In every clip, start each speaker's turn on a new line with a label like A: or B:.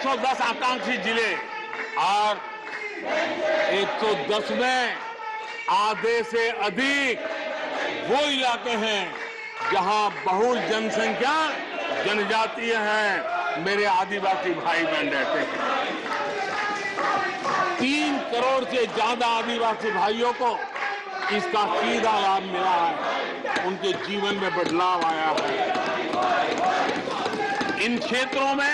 A: 110 आकांक्षी जिले और 110 में आधे से अधिक वो इलाके हैं जहां बहुल जनसंख्या जनजातीय है, मेरे आदिवासी भाई बहन रहते हैं। 3 करोड़ से ज्यादा आदिवासी भाइयों को इसका सीधा लाभ मिला है, उनके जीवन में बदलाव आया है। इन क्षेत्रों में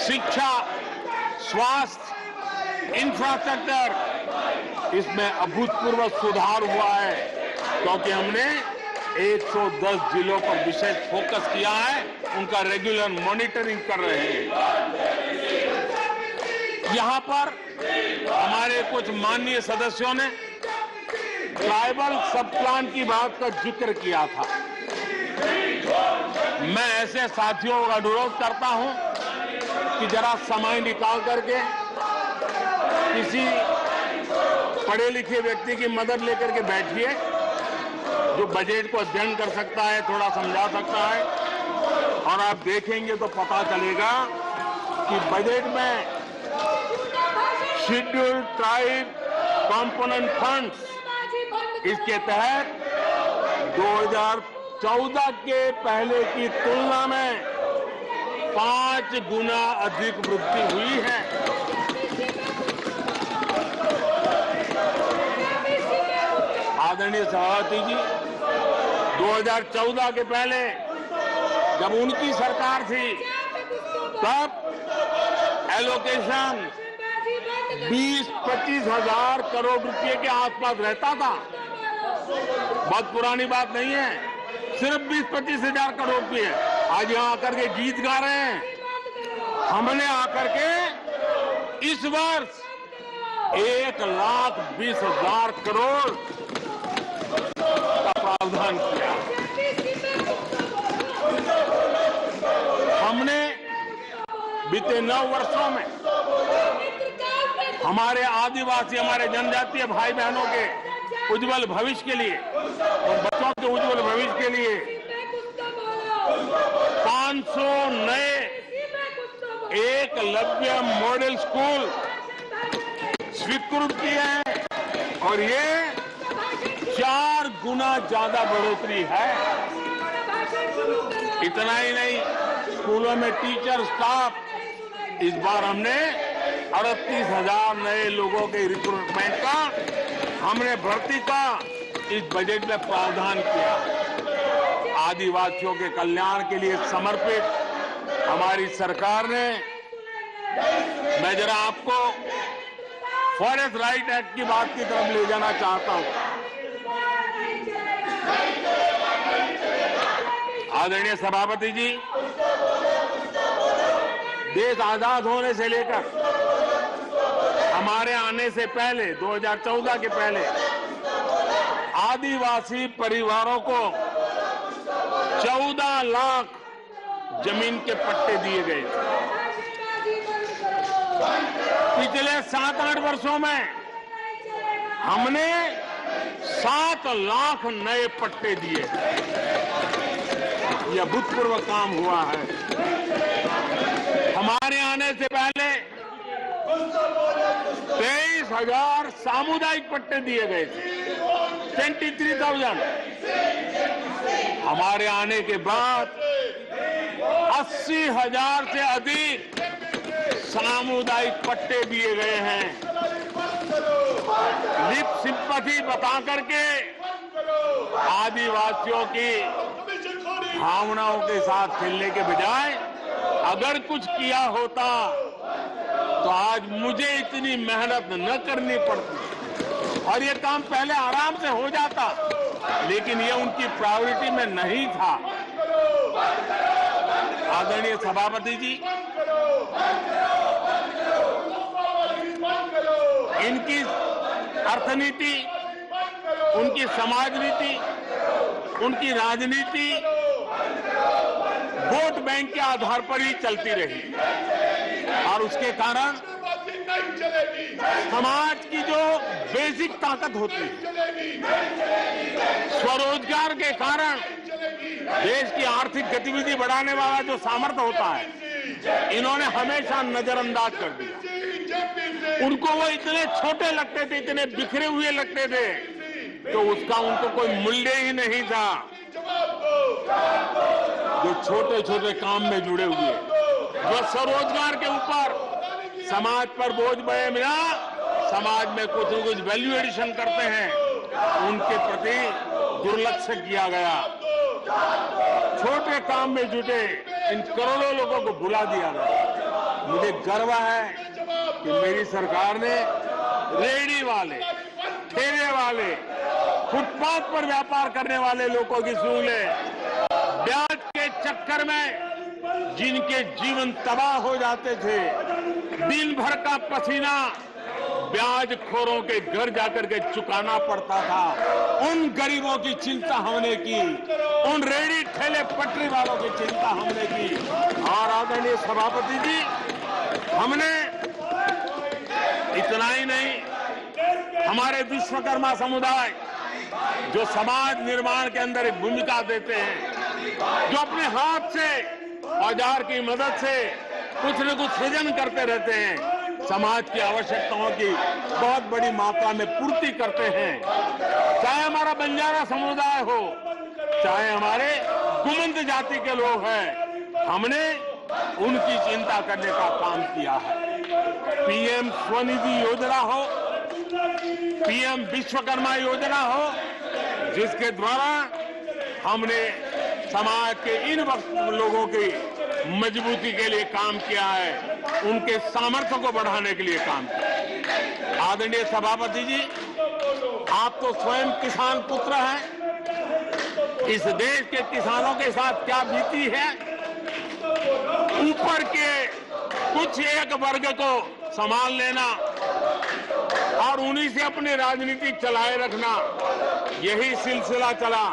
A: शिक्षा, स्वास्थ्य, इंफ्रास्ट्रक्चर, इसमें अभूतपूर्व सुधार हुआ है, क्योंकि हमने 110 जिलों पर विशेष फोकस किया है, उनका रेगुलर मॉनिटरिंग कर रहे हैं। यहां पर हमारे कुछ माननीय सदस्यों ने ट्राइबल सब प्लान की बात का जिक्र किया था। मैं ऐसे साथियों का अनुरोध करता हूं कि जरा समय निकाल करके किसी पढ़े लिखे व्यक्ति की मदद लेकर के बैठिए, जो बजट को अध्ययन कर सकता है, थोड़ा समझा सकता है, और आप देखेंगे तो पता चलेगा कि बजट में शेड्यूल्ड ट्राइब कंपोनेंट फंड्स, इसके तहत 2014 के पहले की तुलना में 5 गुना अधिक वृद्धि हुई है। आदरणीय सभापति जी, 2014 के पहले जब उनकी सरकार थी, तब एलोकेशन 20-25 हजार करोड़ रुपए के आसपास रहता था। बहुत पुरानी बात नहीं है, सिर्फ 20-25 हजार करोड़ रुपए। आज यहां आकर के गीत गा रहे हैं। हमने आकर के इस वर्ष 1,20,000 करोड़ का प्रावधान किया। हमने बीते 9 वर्षों में हमारे आदिवासी, हमारे जनजातीय भाई बहनों के उज्जवल भविष्य के लिए और बच्चों के उज्जवल भविष्य के लिए 500 नए एकलव्य मॉडल स्कूल स्वीकृत किए हैं, और ये 4 गुना ज्यादा बढ़ोतरी है। इतना ही नहीं, स्कूलों में टीचर, स्टाफ, इस बार हमने 38,000 नए लोगों के रिक्रूटमेंट का, हमने भर्ती का इस बजट में प्रावधान किया। आदिवासियों के कल्याण के लिए समर्पित हमारी सरकार ने, मैं जरा आपको फॉरेस्ट राइट एक्ट की बात की तरफ ले जाना चाहता हूं। आदरणीय सभापति जी, देश आजाद होने से लेकर हमारे आने से पहले, 2014 के पहले, आदिवासी परिवारों को 14 लाख जमीन के पट्टे दिए गए। पिछले 7-8 वर्षों में हमने 7 लाख नए पट्टे दिए। यह अभूतपूर्व काम हुआ है। हमारे आने से पहले 23,000 सामुदायिक पट्टे दिए गए थे, 23,000। हमारे आने के बाद 80,000 से अधिक सामुदायिक पट्टे दिए गए हैं। लिप सिंपैथी बता करके आदिवासियों की भावनाओं के साथ खेलने के बजाय अगर कुछ किया होता तो आज मुझे इतनी मेहनत न करनी पड़ती और ये काम पहले आराम से हो जाता, लेकिन ये उनकी प्रायोरिटी में नहीं था। आदरणीय सभापति जी, इनकी अर्थनीति, उनकी समाज नीति, उनकी राजनीति वोट बैंक के आधार पर ही चलती रही और उसके कारण समाज की जो बेसिक ताकत होती है, स्वरोजगार के कारण देश की आर्थिक गतिविधि बढ़ाने वाला जो सामर्थ्य होता है, इन्होंने हमेशा नजरअंदाज कर दिया। उनको वो इतने छोटे लगते थे, इतने बिखरे हुए लगते थे, तो उसका उनको कोई मूल्य ही नहीं था। जो छोटे छोटे काम में जुड़े हुए, जो स्वरोजगार के ऊपर समाज पर बोझ बने बिना समाज में कुछ न कुछ वैल्यू एडिशन करते हैं, उनके प्रति दुर्लक्ष्य किया गया। छोटे काम में जुटे इन करोड़ों लोगों को भुला दिया गया। मुझे गर्व है कि मेरी सरकार ने रेहड़ी वाले, ठेले वाले, फुटपाथ पर व्यापार करने वाले लोगों की सुन ले। ब्याज के चक्कर में जिनके जीवन तबाह हो जाते थे, दिन भर का पसीना ब्याज खोरों के घर जाकर के चुकाना पड़ता था, उन गरीबों की चिंता हमने की, उन रेहड़ी ठेले पटरी वालों की चिंता हमने की। और आदरणीय सभापति जी, हमने इतना ही नहीं, हमारे विश्वकर्मा समुदाय जो समाज निर्माण के अंदर एक भूमिका देते हैं, जो अपने हाथ से औजार की मदद से कुछ न कुछ सृजन करते रहते हैं, समाज की आवश्यकताओं की बहुत बड़ी मात्रा में पूर्ति करते हैं। चाहे हमारा बंजारा समुदाय हो, चाहे हमारे गुमंत जाति के लोग हैं, हमने उनकी चिंता करने का काम किया है। पीएम स्वनिधि योजना हो, पीएम विश्वकर्मा योजना हो, जिसके द्वारा हमने समाज के इन लोगों की मजबूती के लिए काम किया है, उनके सामर्थ्य को बढ़ाने के लिए काम किया। आदरणीय सभापति जी, आप तो स्वयं किसान पुत्र हैं। इस देश के किसानों के साथ क्या बीती है, ऊपर के कुछ एक वर्ग को संभाल लेना और उन्हीं से अपनी राजनीति चलाए रखना, यही सिलसिला चला।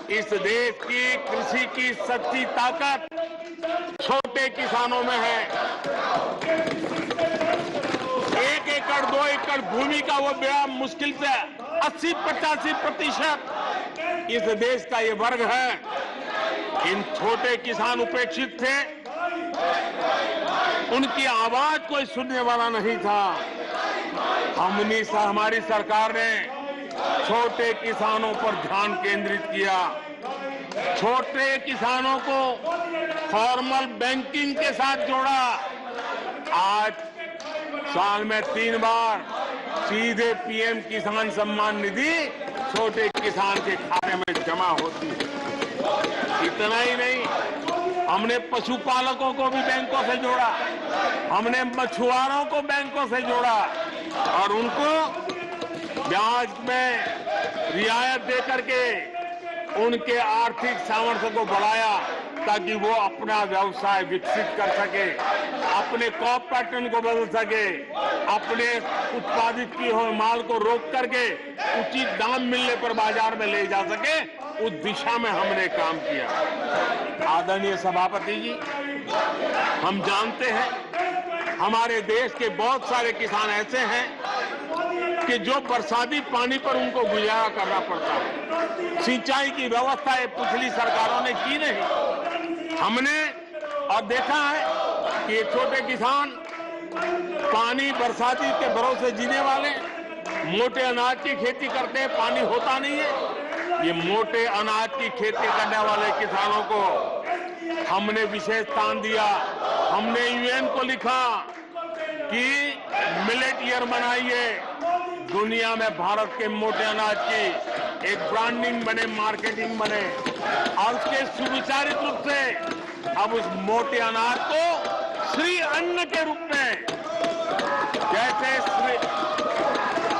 A: इस देश की कृषि की सच्ची ताकत छोटे किसानों में है। 1 एकड़ 2 एकड़ भूमि का वो बड़ा मुश्किल से 80-85% इस देश का ये वर्ग है। इन छोटे किसान उपेक्षित थे, उनकी आवाज कोई सुनने वाला नहीं था। हमारी सरकार ने छोटे किसानों पर ध्यान केंद्रित किया, छोटे किसानों को फॉर्मल बैंकिंग के साथ जोड़ा। आज साल में 3 बार सीधे पीएम किसान सम्मान निधि छोटे किसान के खाते में जमा होती है। इतना ही नहीं, हमने पशुपालकों को भी बैंकों से जोड़ा, हमने मछुआरों को बैंकों से जोड़ा और उनको ब्याज में रियायत दे करके उनके आर्थिक सामर्थ्य को बढ़ाया, ताकि वो अपना व्यवसाय विकसित कर सके, अपने क्रॉप पैटर्न को बदल सके, अपने उत्पादित किए हुए माल को रोक करके उचित दाम मिलने पर बाजार में ले जा सके। उस दिशा में हमने काम किया। आदरणीय सभापति जी, हम जानते हैं हमारे देश के बहुत सारे किसान ऐसे हैं कि जो बरसाती पानी पर उनको गुजारा करना पड़ता है। सिंचाई की व्यवस्था ये पिछली सरकारों ने की नहीं। हमने और देखा है कि ये छोटे किसान पानी बरसाती के भरोसे जीने वाले, मोटे अनाज की खेती करते हैं, पानी होता नहीं है। ये मोटे अनाज की खेती करने वाले किसानों को हमने विशेष स्थान दिया। हमने यूएन को लिखा कि मिलेट ईयर मनाइए, दुनिया में भारत के मोटे अनाज की एक ब्रांडिंग बने, मार्केटिंग बने और उसके सुविचारित रूप से अब उस मोटे अनाज को श्री अन्न के रूप में, जैसे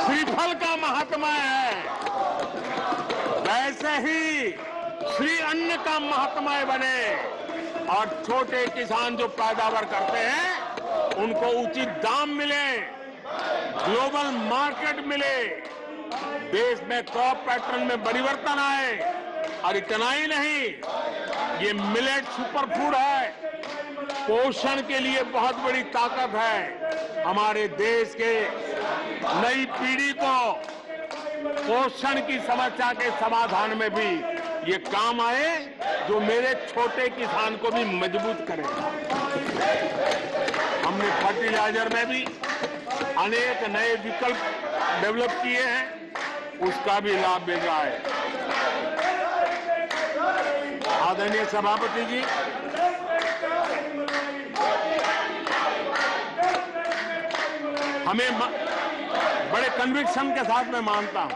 A: श्रीफल का महात्मा है, वैसे ही श्री अन्न का महात्मा बने और छोटे किसान जो पैदावार करते हैं उनको उचित दाम मिले, ग्लोबल मार्केट मिले, देश में क्रॉप पैटर्न में परिवर्तन आए। और इतना ही नहीं, ये मिलेट सुपरफूड है, पोषण के लिए बहुत बड़ी ताकत है। हमारे देश के नई पीढ़ी को पोषण की समस्या के समाधान में भी ये काम आए, जो मेरे छोटे किसान को भी मजबूत करेगा। फर्टिलाइजर में भी अनेक नए विकल्प डेवलप किए हैं, उसका भी लाभ मिल रहा है। आदरणीय सभापति जी, हमें बड़े कन्विक्शन के साथ मैं मानता हूं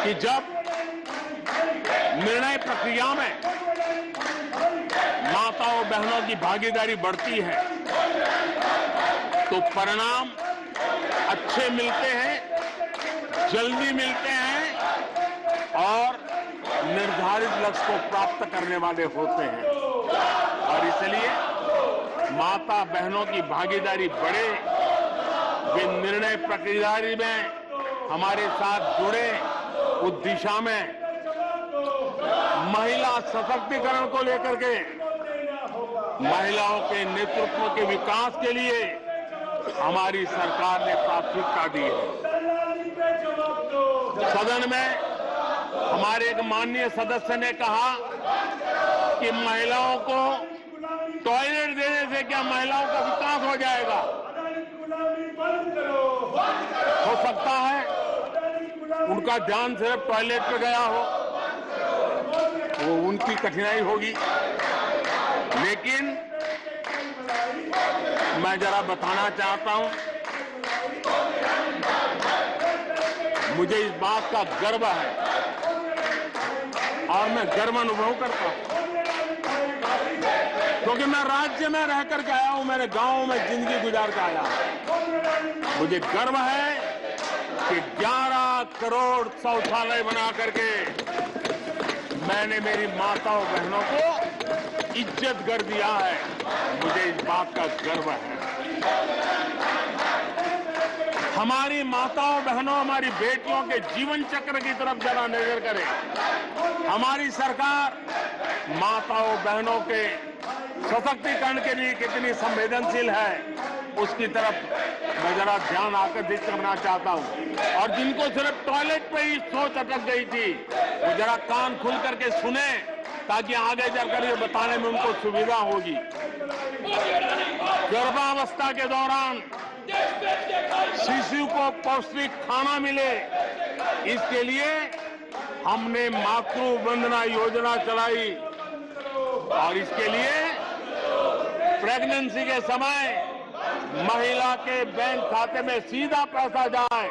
A: कि जब निर्णय प्रक्रिया में माताओं बहनों की भागीदारी बढ़ती है तो परिणाम अच्छे मिलते हैं, जल्दी मिलते हैं और निर्धारित लक्ष्य को प्राप्त करने वाले होते हैं। और इसलिए माता बहनों की भागीदारी बढ़े, वे निर्णय प्रक्रिया में हमारे साथ जुड़े, उस दिशा में महिला सशक्तिकरण को लेकर के, महिलाओं के नेतृत्व के विकास के लिए हमारी सरकार ने प्राथमिकता दी है। सदन में हमारे एक माननीय सदस्य ने कहा कि महिलाओं को टॉयलेट देने से क्या महिलाओं का विकास हो जाएगा? हो सकता है उनका ध्यान सिर्फ टॉयलेट पे गया हो, वो उनकी कठिनाई होगी, लेकिन मैं जरा बताना चाहता हूं, मुझे इस बात का गर्व है और मैं गर्व अनुभव करता हूं क्योंकि मैं राज्य में रह करके आया हूं, मेरे गांव में जिंदगी गुजार कर आया हूं। मुझे गर्व है कि 11 करोड़ शौचालय बना करके मैंने मेरी माताओं बहनों को इज्जत कर दिया है। मुझे इस बात का गर्व है। हमारी माताओं बहनों, हमारी बेटियों के जीवन चक्र की तरफ जरा नजर करें। हमारी सरकार माताओं बहनों के सशक्तिकरण के लिए कितनी संवेदनशील है, उसकी तरफ मैं जरा ध्यान आकर्षित करना चाहता हूं। और जिनको सिर्फ टॉयलेट पे ही सोच अटक गई थी, वो जरा कान खुल करके सुने ताकि आगे जाकर ये बताने में उनको सुविधा होगी। गर्भावस्था के दौरान शिशु को पौष्टिक खाना मिले, इसके लिए हमने मातृ वंदना योजना चलाई और इसके लिए प्रेगनेंसी के समय महिला के बैंक खाते में सीधा पैसा जाए,